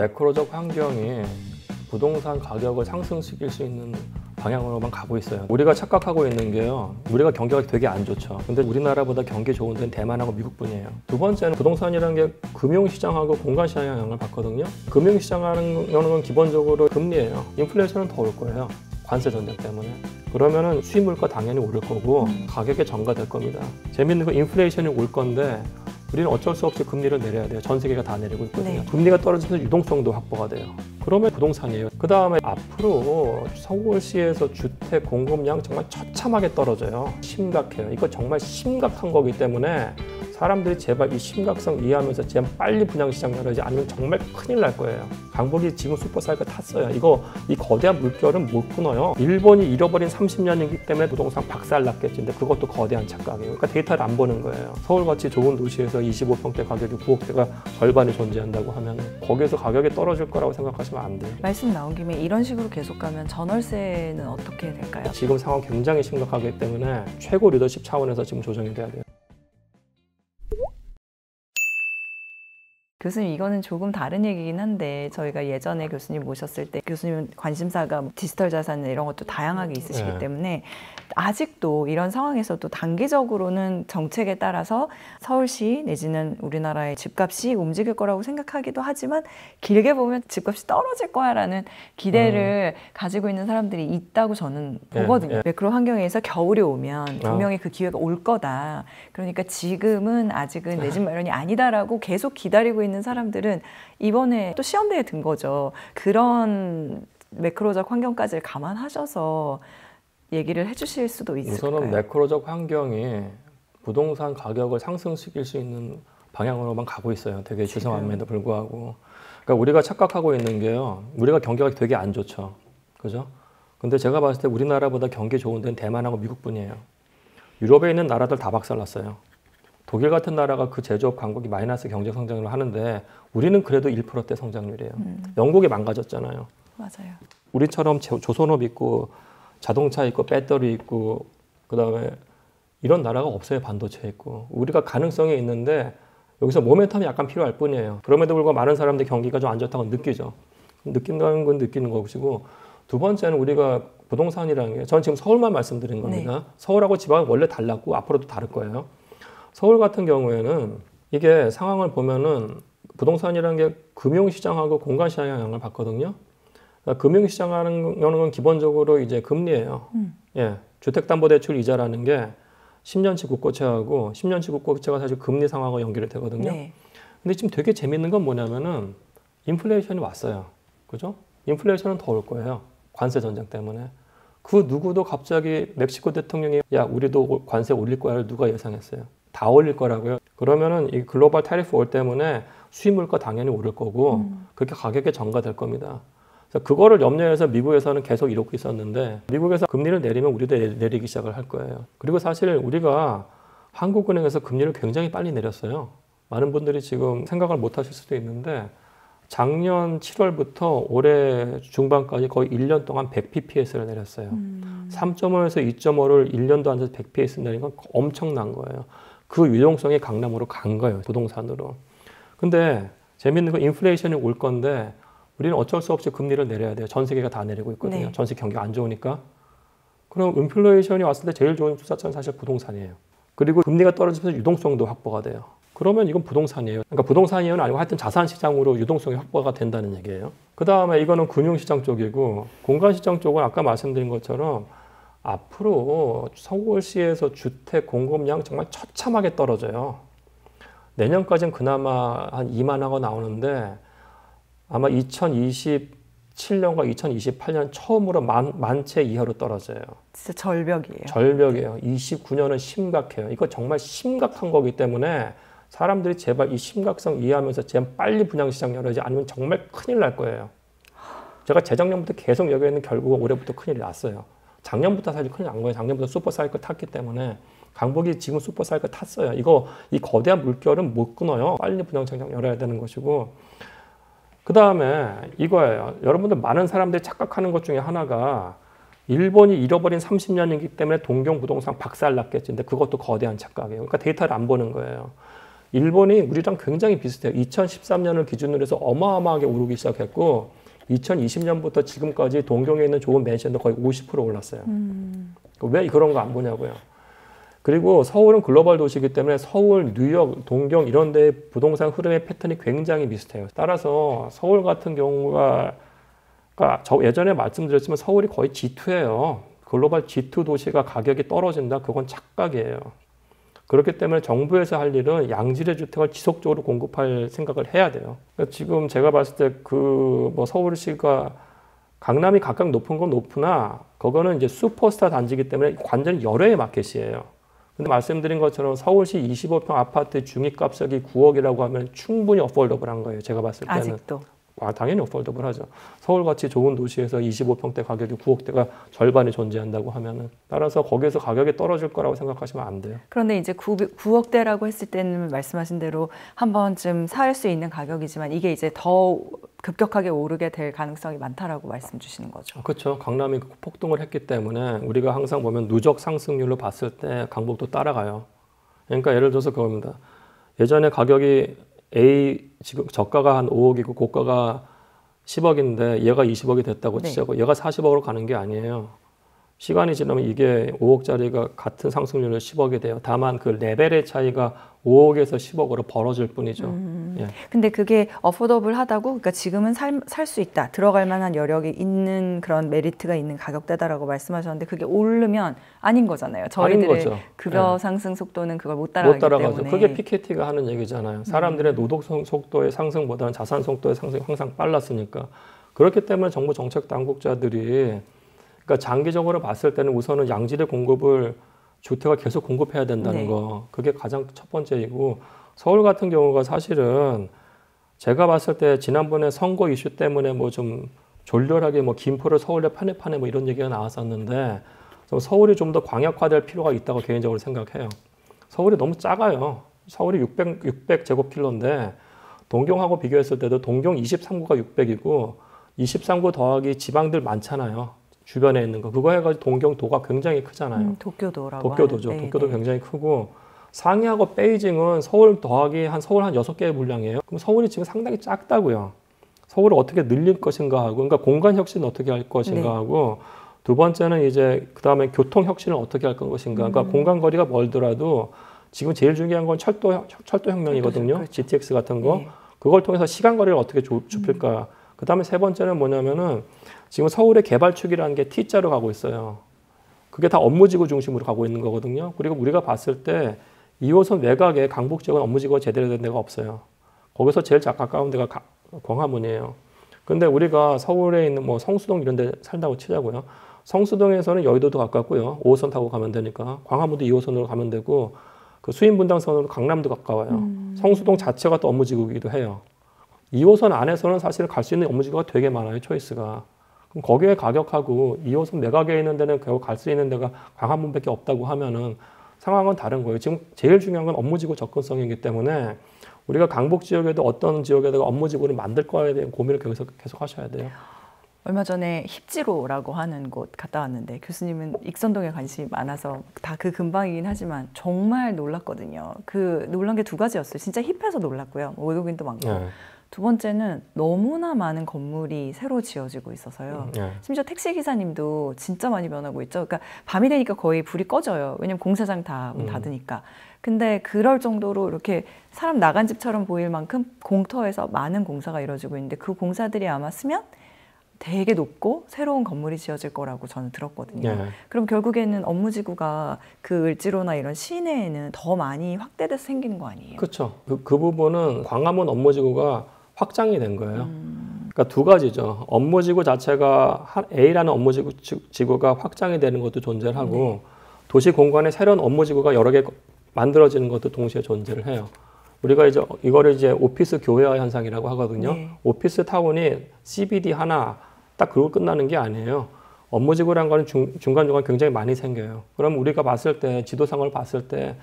매크로적 환경이 부동산 가격을 상승시킬 수 있는 방향으로만 가고 있어요. 우리가 착각하고 있는 게요, 우리가 경기가 되게 안 좋죠. 근데 우리나라보다 경기 좋은 데는 대만하고 미국뿐이에요. 두 번째는 부동산이라는 게 금융시장하고 공간시장에 영향을 받거든요. 금융시장하는 건 기본적으로 금리예요. 인플레이션은 더 올 거예요. 관세 전쟁 때문에. 그러면은 수입 물가 당연히 오를 거고 가격에 전가될 겁니다. 재밌는 건 인플레이션이 올 건데 우리는 어쩔 수 없이 금리를 내려야 돼요. 전 세계가 다 내리고 있거든요. 네. 금리가 떨어지면서 유동성도 확보가 돼요. 그러면 부동산이에요. 그 다음에 앞으로 서울시에서 주택 공급량 정말 처참하게 떨어져요. 심각해요. 이거 정말 심각한 거기 때문에 사람들이 제발 이 심각성 이해하면서 제발 빨리 분양시장 열어야지, 아니면 정말 큰일 날 거예요. 강북이 지금 슈퍼사이클 탔어요. 이 거대한 물결은 못 끊어요. 일본이 잃어버린 30년이기 때문에 부동산 박살났겠지. 근데 그것도 거대한 착각이에요. 그러니까 데이터를 안 보는 거예요. 서울같이 좋은 도시에서 25평대 가격이 9억대가 절반이 존재한다고 하면 거기에서 가격이 떨어질 거라고 생각하시면 안 돼요. 말씀 나온 김에 이런 식으로 계속 가면 전월세는 어떻게 될까요? 지금 상황 굉장히 심각하기 때문에 최고 리더십 차원에서 지금 조정이 돼야 돼요. 교수님, 이거는 조금 다른 얘기긴 한데, 저희가 예전에 교수님 모셨을 때 교수님 관심사가 디지털 자산 이런 것도 다양하게 있으시기 때문에 아직도 이런 상황에서도 단기적으로는 정책에 따라서 서울시 내지는 우리나라의 집값이 움직일 거라고 생각하기도 하지만, 길게 보면 집값이 떨어질 거야 라는 기대를 가지고 있는 사람들이 있다고 저는 보거든요. 매크로 환경에서 겨울이 오면 분명히 그 기회가 올 거다. 그러니까 지금은 아직은 내 집 마련이 아니다라고 계속 기다리고 있는 사람들은 이번에 또 시험대에 든 거죠. 그런 매크로적 환경까지 감안하셔서 얘기를 해주실 수도 있을까요? 우선은 매크로적 환경이 부동산 가격을 상승시킬 수 있는 방향으로만 가고 있어요. 되게 죄송함에도 불구하고. 그러니까 우리가 착각하고 있는 게요, 우리가 경기가 되게 안 좋죠. 그죠? 근데 제가 봤을 때 우리나라보다 경기 좋은 데는 대만하고 미국뿐이에요. 유럽에 있는 나라들 다 박살났어요. 독일 같은 나라가 그 제조업 강국이 마이너스 경제 성장을 하는데 우리는 그래도 1%대 성장률이에요. 영국이 망가졌잖아요. 맞아요. 우리처럼 조선업 있고 자동차 있고 배터리 있고 그다음에 이런 나라가 없어요. 반도체 있고. 우리가 가능성이 있는데 여기서 모멘텀이 약간 필요할 뿐이에요. 그럼에도 불구하고 많은 사람들이 경기가 좀 안 좋다고 느끼죠. 느낀다는 건 느끼는 것이고, 두 번째는 우리가 부동산이라는 게, 저는 지금 서울만 말씀드린 겁니다. 네. 서울하고 지방은 원래 달랐고 앞으로도 다를 거예요. 서울 같은 경우에는 이게 상황을 보면은 부동산이라는 게 금융시장하고 공간시장에 영향을 받거든요. 그러니까 금융시장하는 건 기본적으로 이제 금리예요. 주택담보대출 이자라는 게 10년치 국고채하고 10년치 국고채가 사실 금리 상황과 연결이 되거든요. 네. 근데 지금 되게 재밌는 건 뭐냐면은 인플레이션이 왔어요. 그죠? 인플레이션은 더 올 거예요. 관세 전쟁 때문에. 그 누구도 갑자기 멕시코 대통령이 야, 우리도 관세 올릴 거야를 누가 예상했어요? 다 올릴 거라고요. 그러면은 이 글로벌 타리프 올 때문에 수입 물가 당연히 오를 거고 그렇게 가격에 전가될 겁니다. 그래서 그거를 염려해서 미국에서는 계속 이러고 있었는데, 미국에서 금리를 내리면 우리도 내리기 시작을 할 거예요. 그리고 사실 우리가 한국은행에서 금리를 굉장히 빨리 내렸어요. 많은 분들이 지금 생각을 못 하실 수도 있는데, 작년 7월부터 올해 중반까지 거의 1년 동안 100bps를 내렸어요. 3.5에서 2.5를 1년도 안 돼서 100bps 내린 건 엄청난 거예요. 그 유동성이 강남으로 간 거예요. 부동산으로. 근데 재밌는 건 인플레이션이 올 건데 우리는 어쩔 수 없이 금리를 내려야 돼요. 전 세계가 다 내리고 있거든요. 네. 전세 경기가 안 좋으니까. 그럼 인플레이션이 왔을 때 제일 좋은 투자처는 사실 부동산이에요. 그리고 금리가 떨어지면서 유동성도 확보가 돼요. 그러면 이건 부동산이에요. 그러니까 부동산이에요 아니고 하여튼 자산시장으로 유동성이 확보가 된다는 얘기예요. 그 다음에 이거는 금융시장 쪽이고, 공간시장 쪽은 아까 말씀드린 것처럼 앞으로 서울시에서 주택 공급량 정말 처참하게 떨어져요. 내년까지는 그나마 한 2만 호가 나오는데 아마 2027년과 2028년 처음으로 만 채 이하로 떨어져요. 진짜 절벽이에요. 절벽이에요. 29년은 심각해요. 이거 정말 심각한 거기 때문에 사람들이 제발 이 심각성 이해하면서 제발 빨리 분양시장 열어야지, 아니면 정말 큰일 날 거예요. 제가 재작년부터 계속 얘기했는데 결국은 올해부터 큰일이 났어요. 작년부터 사실 큰일 난 거예요. 작년부터 슈퍼사이클 탔기 때문에. 강북이 지금 슈퍼사이클 탔어요. 이 거대한 물결은 못 끊어요. 빨리 분양시장 열어야 되는 것이고, 그 다음에 이거예요. 여러분들 많은 사람들이 착각하는 것 중에 하나가 일본이 잃어버린 30년이기 때문에 동경 부동산 박살났겠지. 근데 그것도 거대한 착각이에요. 그러니까 데이터를 안 보는 거예요. 일본이 우리랑 굉장히 비슷해요. 2013년을 기준으로 해서 어마어마하게 오르기 시작했고 2020년부터 지금까지 동경에 있는 좋은 맨션도 거의 50% 올랐어요. 왜 그런 거 안 보냐고요. 그리고 서울은 글로벌 도시이기 때문에 서울, 뉴욕, 동경 이런 데 부동산 흐름의 패턴이 굉장히 비슷해요. 따라서 서울 같은 경우가 저 예전에 말씀드렸지만 서울이 거의 G2예요. 글로벌 G2 도시가 가격이 떨어진다? 그건 착각이에요. 그렇기 때문에 정부에서 할 일은 양질의 주택을 지속적으로 공급할 생각을 해야 돼요. 그러니까 지금 제가 봤을 때 뭐 서울시가 강남이 각각 높은 건 높으나 그거는 이제 슈퍼스타 단지이기 때문에 완전히 열애의 마켓이에요. 근데 말씀드린 것처럼 서울시 25평 아파트 중위가격이 9억이라고 하면 충분히 어포더블한 거예요. 제가 봤을 때는. 아직도. 당연히 어포더블하죠. 서울같이 좋은 도시에서 25평대 가격이 9억대가 절반이 존재한다고 하면은 따라서 거기에서 가격이 떨어질 거라고 생각하시면 안 돼요. 그런데 이제 9억대라고 했을 때는 말씀하신 대로 한 번쯤 살 수 있는 가격이지만 이게 이제 더 급격하게 오르게 될 가능성이 많다라고 말씀 주시는 거죠. 그렇죠. 강남이 폭등을 했기 때문에 우리가 항상 보면 누적 상승률로 봤을 때 강북도 따라가요. 그러니까 예를 들어서 그겁니다. 예전에 가격이 지금 저가가 한 5억이고 고가가 10억인데 얘가 20억이 됐다고 치자고 얘가 40억으로 가는 게 아니에요. 시간이 지나면 이게 5억짜리가 같은 상승률로 10억이 돼요. 다만 그 레벨의 차이가 5억에서 10억으로 벌어질 뿐이죠. 예. 근데 그게 어포더블 하다고, 그러니까 지금은 살 수 있다, 들어갈 만한 여력이 있는 그런 메리트가 있는 가격대다라고 말씀하셨는데 그게 오르면 아닌 거잖아요. 저희들의 급여 상승 속도는 그걸 못 따라가기 때문에. 그게 피케티가 하는 얘기잖아요. 사람들의 노동 속도의 상승보다는 자산 속도의 상승이 항상 빨랐으니까. 그렇기 때문에 정부 정책 당국자들이 그러니까 장기적으로 봤을 때는 우선은 양질의 공급을 주택을 계속 공급해야 된다는 거. 그게 가장 첫 번째이고 서울 같은 경우가 사실은 제가 봤을 때 지난번에 선거 이슈 때문에 뭐 좀 졸렬하게 뭐 김포를 서울에 파내 뭐 이런 얘기가 나왔었는데 서울이 좀 더 광역화될 필요가 있다고 개인적으로 생각해요. 서울이 너무 작아요. 서울이 600 제곱킬로인데 동경하고 비교했을 때도 동경 23구가 600이고 23구 더하기 지방들 많잖아요. 주변에 있는 거. 그거 해가지고 동경도가 굉장히 크잖아요. 도쿄도죠. 도쿄도 굉장히 크고 상해하고 베이징은 서울 더하기 서울 한 6개의 물량이에요. 그럼 서울이 지금 상당히 작다고요. 서울을 어떻게 늘릴 것인가 하고, 그러니까 공간 혁신을 어떻게 할 것인가 하고, 두 번째는 이제 그 다음에 교통 혁신을 어떻게 할 것인가. 그러니까 공간 거리가 멀더라도 지금 제일 중요한 건 철도 혁명이거든요. 그렇죠. GTX 같은 거. 그걸 통해서 시간 거리를 어떻게 좁힐까. 그 다음에 세 번째는 뭐냐면은 지금 서울의 개발축이라는 게 T자로 가고 있어요. 그게 다 업무지구 중심으로 가고 있는 거거든요. 그리고 우리가 봤을 때 2호선 외곽에 강북 지역은 업무지구가 제대로 된 데가 없어요. 거기서 제일 가까운 데가 광화문이에요. 근데 우리가 서울에 있는 뭐 성수동 이런 데 살다고 치자고요. 성수동에서는 여의도도 가깝고요. 5호선 타고 가면 되니까. 광화문도 2호선으로 가면 되고 그 수인분당선으로 강남도 가까워요. 성수동 자체가 또 업무지구이기도 해요. 2호선 안에서는 사실 갈 수 있는 업무지구가 되게 많아요. 초이스가. 그럼 거기에 가격하고 2호선 내각에 있는 데는 결국 갈 수 있는 데가 광화문밖에 없다고 하면은 상황은 다른 거예요. 지금 제일 중요한 건 업무지구 접근성이기 때문에 우리가 강북 지역에도 어떤 지역에다가 업무지구를 만들 거에 대한 고민을 계속 하셔야 돼요. 얼마 전에 힙지로라고 하는 곳 갔다 왔는데 교수님은 익선동에 관심이 많아서 다 그 근방이긴 하지만 정말 놀랐거든요. 그 놀란 게 두 가지였어요. 진짜 힙해서 놀랐고요. 외국인도 많고. 두 번째는 너무나 많은 건물이 새로 지어지고 있어서요. 심지어 택시기사님도 진짜 많이 변하고 있죠. 그러니까 밤이 되니까 거의 불이 꺼져요. 왜냐면 공사장 다 문 닫으니까. 근데 그럴 정도로 이렇게 사람 나간 집처럼 보일 만큼 공터에서 많은 공사가 이루어지고 있는데 그 공사들이 아마 쓰면 되게 높고 새로운 건물이 지어질 거라고 저는 들었거든요. 그럼 결국에는 업무지구가 그 을지로나 이런 시내에는 더 많이 확대돼서 생기는 거 아니에요? 그렇죠. 그 부분은 광화문 업무지구가 확장이 된 거예요. 그러니까 두 가지죠. 업무지구 자체가 A라는 업무지구가 확장이 되는 것도 존재를 하고 도시 공간에 새로운 업무지구가 여러 개 만들어지는 것도 동시에 존재를 해요. 우리가 이거를 오피스 교회화 현상이라고 하거든요. 오피스 타운이 CBD 하나 딱 그러고 끝나는 게 아니에요. 업무지구라는 거는 중간중간 굉장히 많이 생겨요. 그럼 우리가 봤을 때 지도상을 봤을 때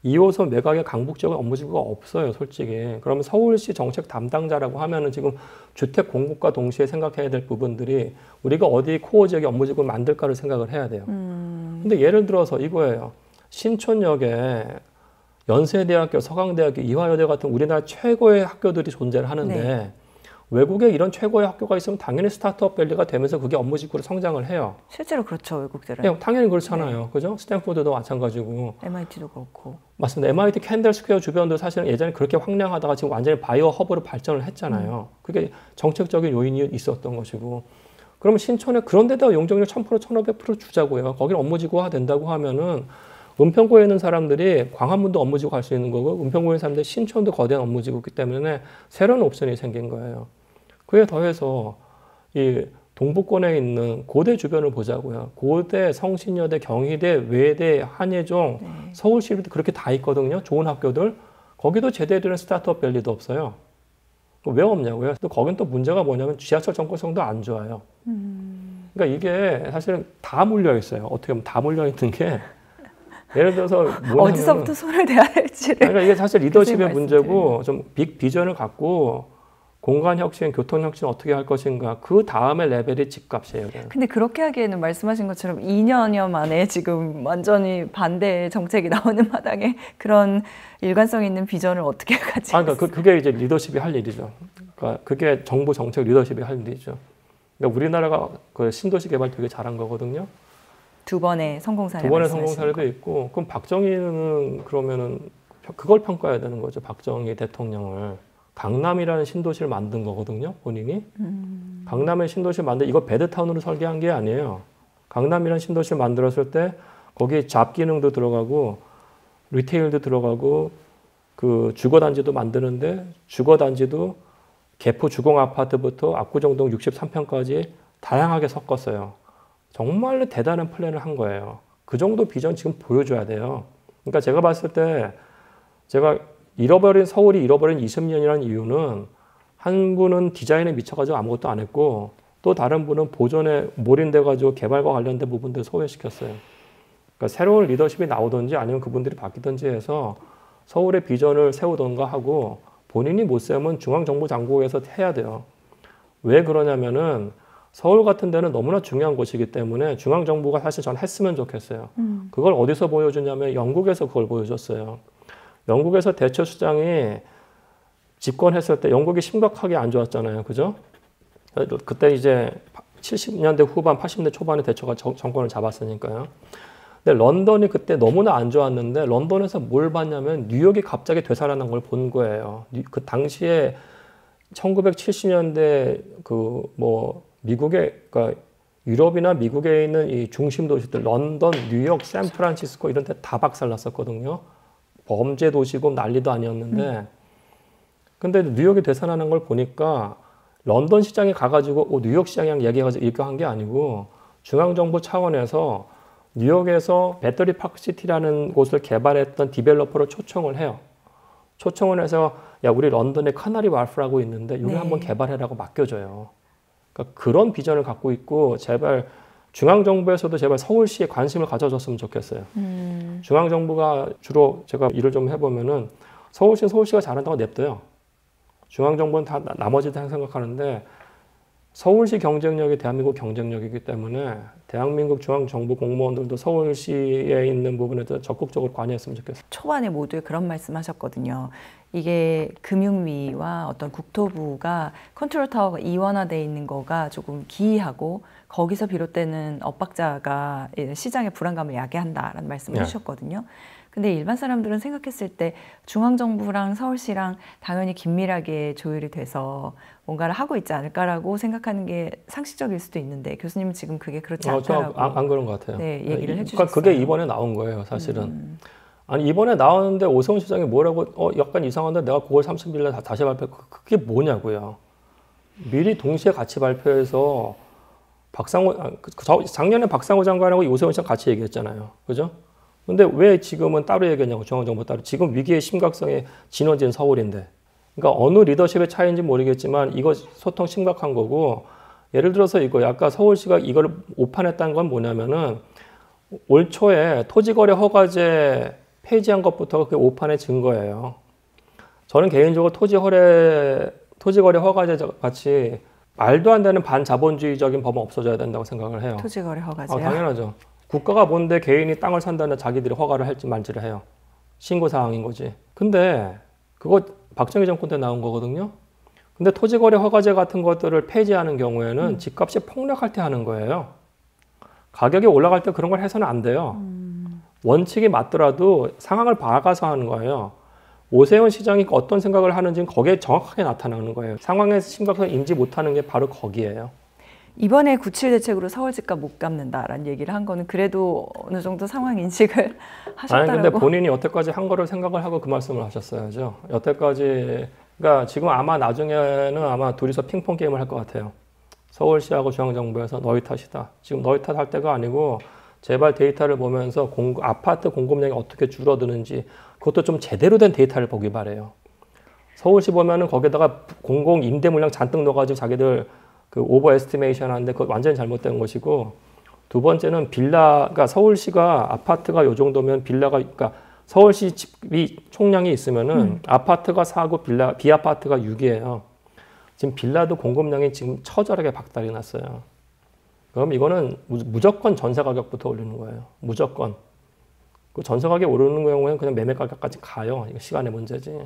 2호선 외곽에 강북 지역에 업무지구가 없어요, 솔직히. 그러면 서울시 정책 담당자라고 하면은 지금 주택 공급과 동시에 생각해야 될 부분들이 우리가 어디 코어 지역에 업무지구를 만들까를 생각을 해야 돼요. 근데 예를 들어서 이거예요. 신촌역에 연세대학교, 서강대학교, 이화여대 같은 우리나라 최고의 학교들이 존재를 하는데 네. 외국에 이런 최고의 학교가 있으면 당연히 스타트업 밸리가 되면서 그게 업무 직구로 성장을 해요. 실제로 그렇죠, 외국들은. 네, 당연히 그렇잖아요. 그죠? 스탠포드도 마찬가지고. MIT도 그렇고. 맞습니다. MIT 캔들 스퀘어 주변도 사실은 예전에 그렇게 황량하다가 지금 완전히 바이오 허브로 발전을 했잖아요. 그게 정책적인 요인이 있었던 것이고. 그러면 신촌에 그런 데다가 용적률 1000%, 1500% 주자고요. 거기는 업무지구화 된다고 하면은 은평구에 있는 사람들이 광화문도 업무지구 갈 수 있는 거고 은평구에 있는 사람들이 신촌도 거대한 업무지구이기 때문에 새로운 옵션이 생긴 거예요. 그에 더해서 이 동부권에 있는 고대 주변을 보자고요. 고대, 성신여대, 경희대, 외대, 한예종, 네. 서울시립도 그렇게 다 있거든요. 좋은 학교들. 거기도 제대로 된 스타트업 밸리도 없어요. 왜 없냐고요? 또 거긴 또 문제가 뭐냐면 지하철 접근성도 안 좋아요. 그러니까 이게 사실은 다 몰려 있어요. 어떻게 보면 다 몰려 있는 게 예를 들어서 어디서부터 손을 대야 할지를. 그러니까 이게 사실 리더십의 말씀드리면. 문제고 좀 빅 비전을 갖고 공간 혁신, 교통 혁신 어떻게 할 것인가 그 다음에 레벨이 집값이에요. 근데 그렇게 하기에는 말씀하신 것처럼 2년여 만에 지금 완전히 반대 정책이 나오는 마당에 그런 일관성 있는 비전을 어떻게 가지고 그러니까 그게 이제 리더십이 할 일이죠. 그러니까 그게 정부 정책 리더십이 할 일이죠. 그러니까 우리나라가 그 신도시 개발 되게 잘한 거거든요. 두 번의 성공 사례. 두 번의 성공 사례도 있고, 그럼 박정희는 그러면은 그걸 평가해야 되는 거죠. 박정희 대통령을. 강남이라는 신도시를 만든 거거든요, 본인이. 강남의 신도시를 만든, 이거 베드타운으로 설계한 게 아니에요. 강남이라는 신도시를 만들었을 때, 거기에 잡 기능도 들어가고, 리테일도 들어가고, 그 주거단지도 만드는데, 주거단지도 개포 주공 아파트부터 압구정동 63평까지 다양하게 섞었어요. 정말로 대단한 플랜을 한 거예요. 그 정도 비전 지금 보여줘야 돼요. 그러니까 제가 봤을 때, 제가 서울이 잃어버린 20년이라는 이유는 한 분은 디자인에 미쳐가지고 아무것도 안 했고 또 다른 분은 보존에 몰인돼가지고 개발과 관련된 부분들을 소외시켰어요. 그러니까 새로운 리더십이 나오든지 아니면 그분들이 바뀌든지 해서 서울의 비전을 세우던가 하고 본인이 못 세우면 중앙정보장관국에서 해야 돼요. 왜 그러냐면은 서울 같은 데는 너무나 중요한 곳이기 때문에 중앙정부가 사실 전 했으면 좋겠어요. 그걸 어디서 보여주냐면 영국에서 그걸 보여줬어요. 영국에서 대처 수장이 집권했을 때 영국이 심각하게 안 좋았잖아요. 그죠? 그때 이제 70년대 후반, 80년대 초반에 대처가 정권을 잡았으니까요. 근데 런던이 그때 너무나 안 좋았는데 런던에서 뭘 봤냐면 뉴욕이 갑자기 되살아난 걸 본 거예요. 그 당시에 1970년대 그러니까 유럽이나 미국에 있는 이 중심 도시들 런던, 뉴욕, 샌프란시스코 이런 데 다 박살났었거든요. 범죄 도시고 난리도 아니었는데 근데 뉴욕이 되살아난 걸 보니까 런던 시장에 가가지고 뉴욕 시장이랑 얘기해가지고 이거 한 게 아니고 중앙정부 차원에서 뉴욕에서 배터리 파크시티라는 곳을 개발했던 디벨로퍼를 초청을 해요. 초청을 해서 야 우리 런던에 카나리 왈프라고 있는데 여기 한번 개발해라고 맡겨줘요. 그러니까 그런 비전을 갖고 있고 제발 중앙정부에서도 제발 서울시에 관심을 가져줬으면 좋겠어요. 중앙정부가 주로 제가 일을 좀 해보면은 서울시가 잘한다고 냅둬요. 중앙정부는 다 나머지 다 생각하는데 서울시 경쟁력이 대한민국 경쟁력이기 때문에 대한민국 중앙정부 공무원들도 서울시에 있는 부분에 대해서 적극적으로 관여했으면 좋겠어요. 초반에 모두에 그런 말씀하셨거든요. 이게 금융위와 어떤 국토부가 컨트롤 타워가 이원화되어 있는 거가 조금 기이하고 거기서 비롯되는 엇박자가 시장의 불안감을 야기한다라는 말씀을 해주셨거든요. 근데 일반 사람들은 생각했을 때 중앙정부랑 서울시랑 당연히 긴밀하게 조율이 돼서 뭔가를 하고 있지 않을까라고 생각하는 게 상식적일 수도 있는데 교수님은 지금 그게 그렇지 않다라고 안 그런 것 같아요. 네, 얘기를 해주셨어요. 그러니까 그게 이번에 나온 거예요, 사실은. 아니 이번에 나왔는데 오세훈 시장이 뭐라고 약간 이상한데 내가 9월 30일 날 다시 발표 그게 뭐냐고요. 미리 동시에 같이 발표해서 작년에 박상호 장관하고 오세훈 시장 같이 얘기했잖아요. 그죠? 근데 왜 지금은 따로 얘기했냐고, 중앙정부 따로. 지금 위기의 심각성에 진원지는 서울인데. 그러니까 어느 리더십의 차이인지 모르겠지만 이거 소통 심각한 거고, 예를 들어서 이거 아까 서울시가 이걸 오판했다는 건 뭐냐면은 올 초에 토지거래 허가제 폐지한 것부터 그게 오판의 증거예요. 저는 개인적으로 토지거래 허가제 같이 말도 안 되는 반자본주의적인 법은 없어져야 된다고 생각을 해요. 토지거래 허가제요? 당연하죠. 국가가 뭔데 개인이 땅을 산다는 자기들이 허가를 할지 말지를 해요. 신고 사항인 거지. 근데 그거 박정희 정권 때 나온 거거든요. 근데 토지거래 허가제 같은 것들을 폐지하는 경우에는 집값이 폭락할 때 하는 거예요. 가격이 올라갈 때 그런 걸 해서는 안 돼요. 원칙이 맞더라도 상황을 봐가서 하는 거예요. 오세훈 시장이 어떤 생각을 하는지는 거기에 정확하게 나타나는 거예요. 상황의 심각성을 인지 못하는 게 바로 거기에요. 이번에 97 대책으로 서울 집값 못 갚는다라는 얘기를 한 거는 그래도 어느 정도 상황 인식을 하셨다라고. 아니 근데 본인이 여태까지 한 거를 생각을 하고 그 말씀을 하셨어야죠. 여태까지 그러니까 지금 아마 나중에는 아마 둘이서 핑퐁 게임을 할 것 같아요. 서울시하고 중앙정부에서 너희 탓이다. 지금 너희 탓할 때가 아니고 제발 데이터를 보면서 아파트 공급량이 어떻게 줄어드는지 그것도 좀 제대로 된 데이터를 보기 바래요. 서울시 보면은 거기다가 공공 임대 물량 잔뜩 넣어가지고 자기들 그 오버 에스티메이션 하는데 그거 완전히 잘못된 것이고, 두 번째는 그러니까 서울시가 아파트가 요 정도면 그러니까 서울시 집이 총량이 있으면은 아파트가 4고 비아파트가 6이에요. 지금 빌라도 공급량이 지금 처절하게 박살이 났어요. 그럼 이거는 무조건 전세 가격부터 올리는 거예요. 무조건. 그 전세 가격이 오르는 경우에는 그냥 매매 가격까지 가요. 이거 시간의 문제지.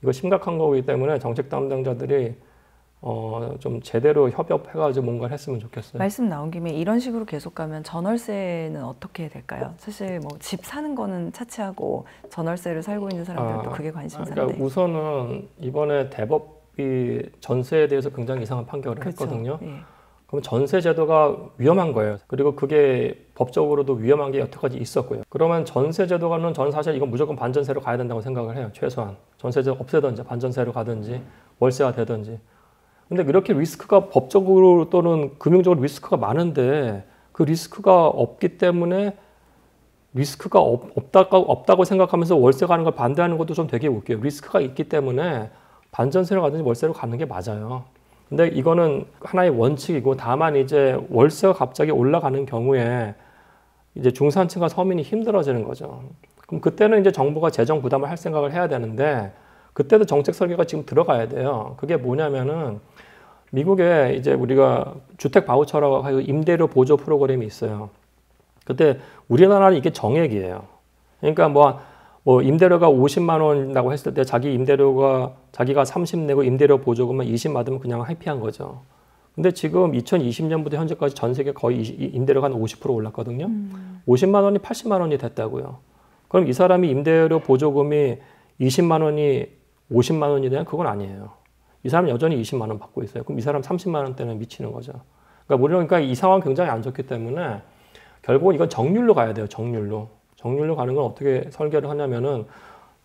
이거 심각한 거기 때문에 정책 담당자들이 좀 제대로 협업해가지고 뭔가를 했으면 좋겠어요. 말씀 나온 김에 이런 식으로 계속 가면 전월세는 어떻게 될까요? 사실 뭐 집 사는 거는 차치하고 전월세를 살고 있는 사람들도 그게 관심사인데. 그러니까 우선은 이번에 대법이 전세에 대해서 굉장히 이상한 판결을 그렇죠. 했거든요. 예. 그럼 전세 제도가 위험한 거예요. 그리고 그게 법적으로도 위험한 게 여태까지 있었고요. 그러면 전세 제도가는 저는 사실 이건 무조건 반전세로 가야 된다고 생각을 해요. 최소한. 전세 제도 없애든지 반전세로 가든지 월세가 되든지. 근데 이렇게 리스크가 법적으로 또는 금융적으로 리스크가 많은데 그 리스크가 없기 때문에 리스크가 없다고 생각하면서 월세 가는 걸 반대하는 것도 좀 되게 웃겨요. 리스크가 있기 때문에 반전세로 가든지 월세로 가는 게 맞아요. 근데 이거는 하나의 원칙이고, 다만 이제 월세가 갑자기 올라가는 경우에 이제 중산층과 서민이 힘들어지는 거죠. 그럼 그때는 이제 정부가 재정 부담을 할 생각을 해야 되는데, 그때도 정책 설계가 지금 들어가야 돼요. 그게 뭐냐면은 미국에 이제 우리가 주택 바우처라고 하고 임대료 보조 프로그램이 있어요. 그때 우리나라는 이게 정액이에요. 그러니까 뭐 임대료가 50만 원이라고 했을 때 자기가 30 내고 임대료 보조금만 20 받으면 그냥 해피한 거죠. 근데 지금 2020년부터 현재까지 전 세계 거의 임대료가 한 50% 올랐거든요. 50만 원이 80만 원이 됐다고요. 그럼 이 사람이 임대료 보조금이 20만 원이 50만 원이 되면 그건 아니에요. 이 사람은 여전히 20만 원 받고 있어요. 그럼 이 사람 30만 원 때문에 미치는 거죠. 그러니까 이 상황 굉장히 안 좋기 때문에 결국은 이건 정률로 가야 돼요. 정률로 가는 건 어떻게 설계를 하냐면은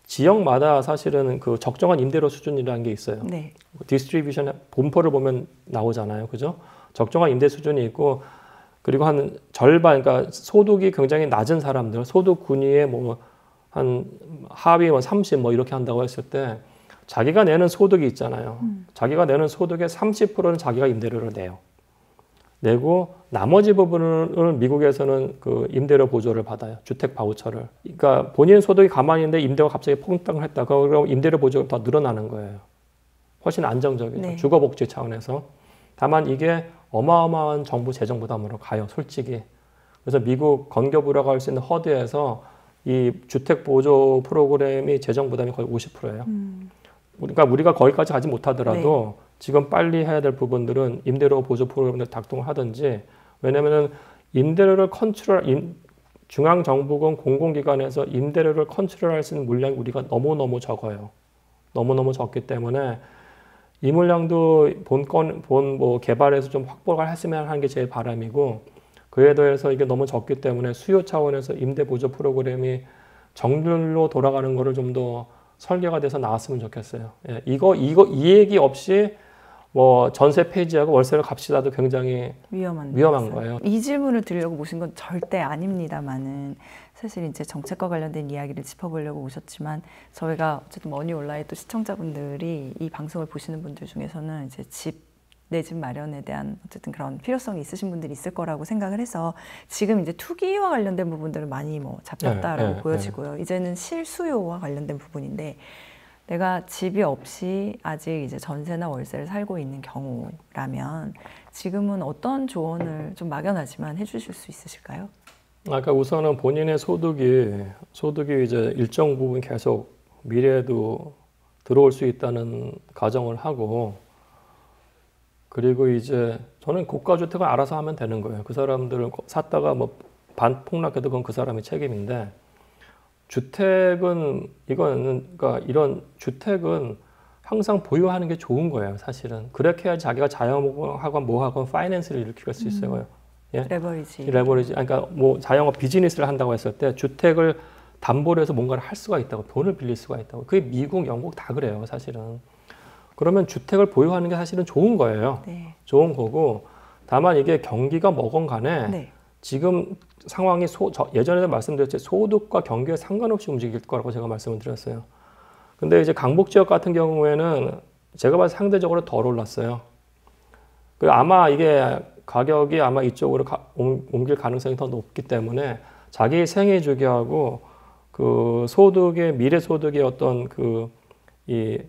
지역마다 사실은 그 적정한 임대료 수준이라는 게 있어요. 네. 디스트리뷰션 분포를 보면 나오잖아요. 그죠? 적정한 임대 수준이 있고, 그리고 한 절반, 그러니까 소득이 굉장히 낮은 사람들, 소득 군위에 뭐 한 하위 30 뭐 이렇게 한다고 했을 때 자기가 내는 소득이 있잖아요. 자기가 내는 소득의 30%는 자기가 임대료를 내고 나머지 부분을 미국에서는 그 임대료 보조를 받아요. 주택 바우처를. 그러니까 본인 소득이 가만히 있는데 임대가 갑자기 폭등을 했다. 그럼 임대료 보조가 더 늘어나는 거예요. 훨씬 안정적이죠. 네. 주거복지 차원에서. 다만 이게 어마어마한 정부 재정 부담으로 가요. 솔직히. 그래서 미국 건교부라고 할 수 있는 허드에서 이 주택 보조 프로그램이 재정 부담이 거의 50%예요. 그러니까 우리가 거기까지 가지 못하더라도 네. 지금 빨리 해야 될 부분들은 임대료 보조 프로그램을 작동을 하든지, 왜냐면은 임대료를 중앙정부건 공공기관에서 임대료를 컨트롤할 수 있는 물량이 우리가 너무너무 적어요. 너무너무 적기 때문에 이 물량도 개발해서 좀 확보를 했으면 하는 게 제 바람이고, 그에 더해서 이게 너무 적기 때문에 수요 차원에서 임대 보조 프로그램이 정률로 돌아가는 거를 좀 더 설계가 돼서 나왔으면 좋겠어요. 예, 이 얘기 없이 뭐 전세 폐지하고 월세를 갑시다도 굉장히 위험한 거예요. 이 질문을 드리려고 모신 건 절대 아닙니다만은, 사실 이제 정책과 관련된 이야기를 짚어보려고 오셨지만, 저희가 어쨌든 머니 온라인 또 시청자분들이 이 방송을 보시는 분들 중에서는 이제 내 집 마련에 대한 어쨌든 그런 필요성이 있으신 분들이 있을 거라고 생각을 해서 지금 이제 투기와 관련된 부분들은 많이 뭐 잡혔다라고 보여지고요. 이제는 실수요와 관련된 부분인데, 내가 집이 없이 아직 이제 전세나 월세를 살고 있는 경우라면 지금은 어떤 조언을 좀 막연하지만 해주실 수 있으실까요? 아까 우선은 본인의 소득이 이제 일정 부분 계속 미래에도 들어올 수 있다는 가정을 하고, 그리고 이제 저는 고가주택을 알아서 하면 되는 거예요. 그 사람들은 샀다가 뭐 반폭락해도 그건 그 사람의 책임인데, 주택은 그러니까 이런 주택은 항상 보유하는 게 좋은 거예요, 사실은. 그렇게 해야 자기가 자영업하건 뭐하건 파이낸스를 일으킬 수 있어요. 예? 레버리지. 그러니까 뭐 자영업 비즈니스를 한다고 했을 때 주택을 담보로 해서 뭔가를 할 수가 있다고, 돈을 빌릴 수가 있다고. 그게 미국, 영국 다 그래요, 사실은. 그러면 주택을 보유하는 게 사실은 좋은 거예요. 네. 좋은 거고, 다만 이게 경기가 뭐건 간에 네. 지금 상황이 예전에도 말씀드렸죠. 소득과 경기에 상관없이 움직일 거라고 제가 말씀을 드렸어요. 근데 이제 강북 지역 같은 경우에는 제가 봐서 상대적으로 덜 올랐어요. 그 아마 이게 가격이 아마 이쪽으로 옮길 가능성이 더 높기 때문에 자기 생애 주기하고 그 미래 소득의 어떤 이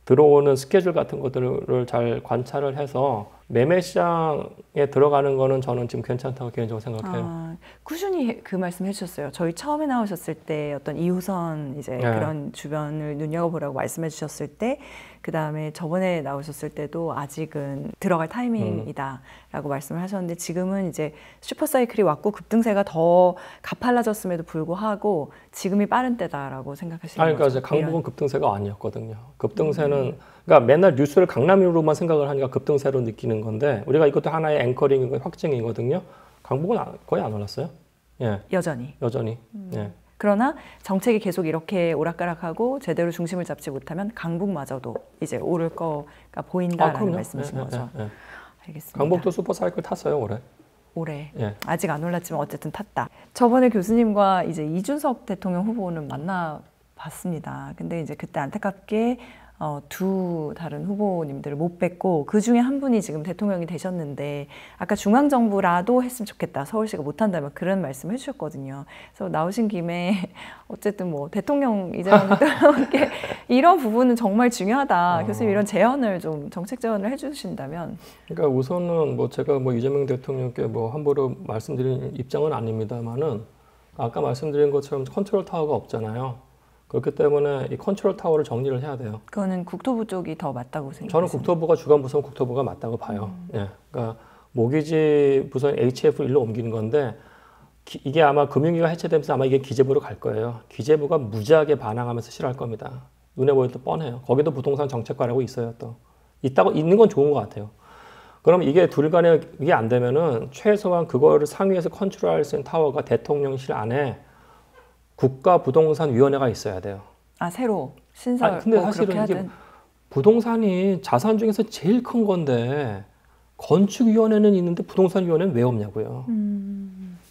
들어오는 스케줄 같은 것들을 잘 관찰을 해서 매매 시장에 들어가는 거는 저는 지금 괜찮다고 개인적으로 생각해요. 꾸준히 그 말씀 해주셨어요. 저희 처음에 나오셨을 때 어떤 2호선 이제 그런 주변을 눈여겨보라고 말씀해 주셨을 때, 그 다음에 저번에 나오셨을 때도 아직은 들어갈 타이밍이다라고 말씀을 하셨는데, 지금은 이제 슈퍼사이클이 왔고 급등세가 더 가팔라졌음에도 불구하고 지금이 빠른 때다라고 생각하시는 거죠? 그러니까 강북은 급등세가 아니었거든요. 급등세는 그러니까 맨날 뉴스를 강남으로만 생각을 하니까 급등세로 느끼는 건데, 우리가 이것도 하나의 앵커링이고 확증이거든요. 강북은 거의 안 올랐어요. 예. 여전히. 예. 그러나 정책이 계속 이렇게 오락가락하고 제대로 중심을 잡지 못하면 강북마저도 이제 오를 거가 보인다라는 말씀이신 거죠. 예. 알겠습니다. 강북도 슈퍼사이클 탔어요, 올해. 예. 아직 안 올랐지만 어쨌든 탔다. 저번에 교수님과 이제 이준석 대통령 후보는 만나봤습니다. 근데 이제 그때 안타깝게 두 다른 후보님들을 못 뵙고, 그 중에 한 분이 지금 대통령이 되셨는데, 아까 중앙정부라도 했으면 좋겠다, 서울시가 못한다면, 그런 말씀 해주셨거든요. 그래서 나오신 김에 어쨌든 뭐 대통령이자 대통령께 이런 부분은 정말 중요하다, 교수님 이런 제언을 좀 정책 제언을 해주신다면. 그러니까 우선은 뭐 제가 뭐 이재명 대통령께 뭐 함부로 말씀드린 입장은 아닙니다만은, 아까 말씀드린 것처럼 컨트롤 타워가 없잖아요. 그렇기 때문에 이 컨트롤 타워를 정리를 해야 돼요. 그거는 국토부 쪽이 더 맞다고 생각해요? 저는 국토부가 주관 부서는 국토부가 맞다고 봐요. 예. 그러니까 모기지 부서는 HF1로 옮기는 건데, 이게 아마 금융위가 해체되면서 아마 이게 기재부로 갈 거예요. 기재부가 무지하게 반항하면서 싫어할 겁니다. 눈에 보여도 뻔해요. 거기도 부동산 정책과라고 있어요. 또 있는 건 좋은 것 같아요. 그럼 이게 둘 간에 이게 안 되면은 최소한 그거를 상위에서 컨트롤할 수 있는 타워가 대통령실 안에 국가부동산위원회가 있어야 돼요. 새로 신설. 근데 사실은 이게 부동산이 자산 중에서 제일 큰 건데, 건축위원회는 있는데 부동산위원회는 왜 없냐고요.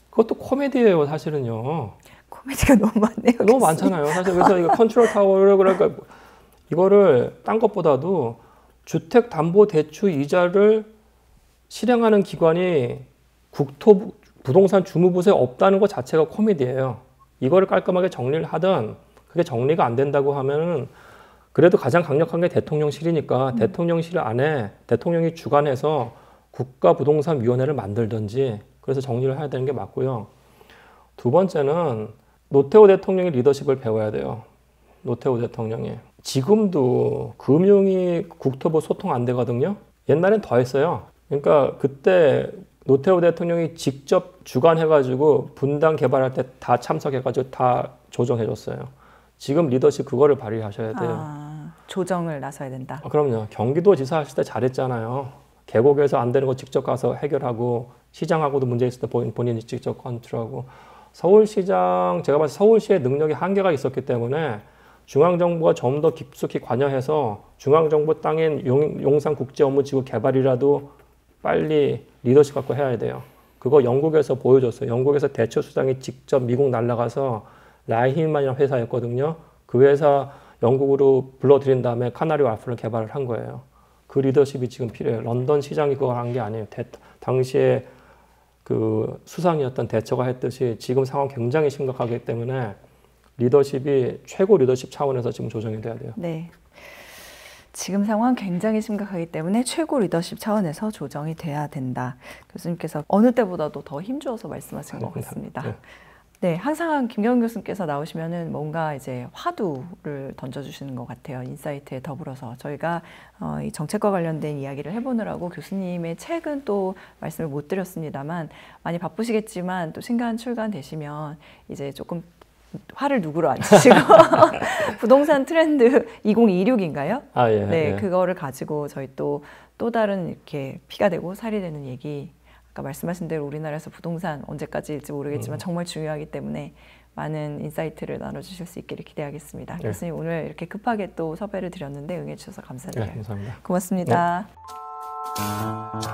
그것도 코미디예요, 사실은요. 코미디가 너무 많네요. 너무 많잖아요, 사실. 그래서 이거 컨트롤 타워를, 그러니까 이거를 딴 것보다도 주택담보대출 이자를 실행하는 기관이 국토부 부동산 주무부서에 없다는 것 자체가 코미디예요. 이거를 깔끔하게 정리를 하든, 그게 정리가 안 된다고 하면은, 그래도 가장 강력한 게 대통령실이니까 대통령실 안에 대통령이 주관해서 국가부동산위원회를 만들든지, 그래서 정리를 해야 되는 게 맞고요. 두 번째는 노태우 대통령의 리더십을 배워야 돼요. 노태우 대통령이. 지금도 금융이 국토부 소통 안 되거든요. 옛날엔 더 했어요. 그러니까 그때 노태우 대통령이 직접 주관해가지고 분당 개발할 때 다 참석해가지고 다 조정해줬어요. 지금 리더십 그거를 발휘하셔야 돼요. 조정을 나서야 된다. 그럼요. 경기도지사 하실 때 잘했잖아요. 계곡에서 안 되는 거 직접 가서 해결하고, 시장하고도 문제 있을 때 본인이 직접 컨트롤하고. 서울시장, 제가 봤을 때 서울시의 능력이 한계가 있었기 때문에 중앙정부가 좀 더 깊숙이 관여해서 중앙정부 땅인 용산국제업무지구 개발이라도 빨리 리더십 갖고 해야 돼요. 그거 영국에서 보여줬어요. 영국에서 대처수장이 직접 미국 날아가서 라이힐만이라는 회사였거든요. 그 회사 영국으로 불러들인 다음에 카나리 와플을 개발을 한 거예요. 그 리더십이 지금 필요해요. 런던 시장이 그걸 한 게 아니에요. 당시에 그 수상이었던 대처가 했듯이 지금 상황 굉장히 심각하기 때문에 리더십이 최고 리더십 차원에서 지금 조정이 돼야 돼요. 네. 지금 상황 굉장히 심각하기 때문에 최고 리더십 차원에서 조정이 돼야 된다. 교수님께서 어느 때보다도 더 힘주어서 말씀하신 것 같습니다. 네. 네, 항상 김경훈 교수님께서 나오시면은 뭔가 이제 화두를 던져주시는 것 같아요. 인사이트에 더불어서 저희가 이 정책과 관련된 이야기를 해보느라고 교수님의 책은 또 말씀을 못 드렸습니다만 많이 바쁘시겠지만 또 신간 출간 되시면 이제 조금 화를 누구로 안 치시고 부동산 트렌드 2026인가요? 아, 예. 네, 예. 그거를 가지고 저희 또 다른 이렇게 피가 되고 살이 되는 얘기, 아까 말씀하신 대로 우리나라에서 부동산 언제까지일지 모르겠지만 정말 중요하기 때문에 많은 인사이트를 나눠주실 수 있기를 기대하겠습니다. 네. 교수님 오늘 이렇게 급하게 또 섭외를 드렸는데 응해주셔서 감사드려요. 네, 감사합니다. 고맙습니다. 네.